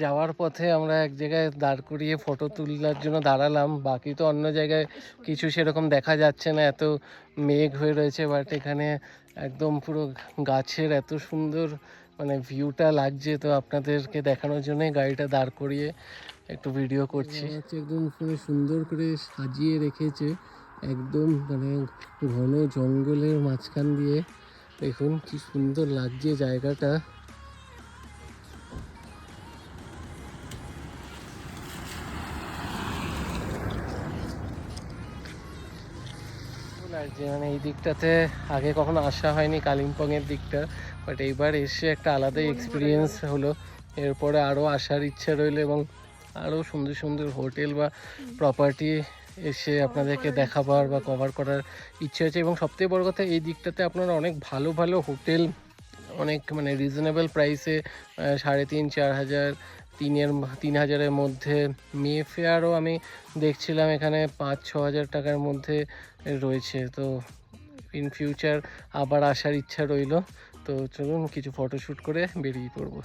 যাওয়ার পথে আমরা এক জায়গায় দাঁড় করিয়ে ফটো তোলার জন্য দাঁড়ালাম, বাকি তো অন্য জায়গায় কিছু সেরকম দেখা যাচ্ছে না, এত মেঘ হয়ে রয়েছে। বাট এখানে একদম পুরো গাছের এত সুন্দর মানে ভিউটা লাগছে, তো আপনাদেরকে দেখানোর জন্যই গাড়িটা দাঁড় করিয়ে একটু ভিডিও করছি। একদম পুরো সুন্দর করে সাজিয়ে রেখেছে, একদম মানে ঘন জঙ্গলের মাঝখান দিয়ে। দেখুন কি সুন্দর লাগছে জায়গাটা। লাগছে মানে এই দিকটাতে আগে কখনো আসা হয়নি, কালিম্পংয়ের দিকটা, বাট এইবার এসে একটা আলাদাই এক্সপিরিয়েন্স হলো। এরপরে আরও আসার ইচ্ছা রইলো এবং আরও সুন্দর সুন্দর হোটেল বা প্রপার্টি এসে আপনাদেরকে দেখাবার বা কভার করার ইচ্ছে হচ্ছে। এবং সবথেকে বড় কথা, এই দিকটাতে আপনারা অনেক ভালো ভালো হোটেল, অনেক মানে রিজনেবল প্রাইসে 3,500-4,000, 3,000-3,000-এর মধ্যে। মেফেয়ারও আমি দেখছিলাম এখানে 5-6 হাজার টাকার মধ্যে রয়েছে। তো ইন ফিউচার আবার আসার ইচ্ছা রইল। তো চলুন কিছু ফটোশ্যুট করে বেরিয়ে পড়বো।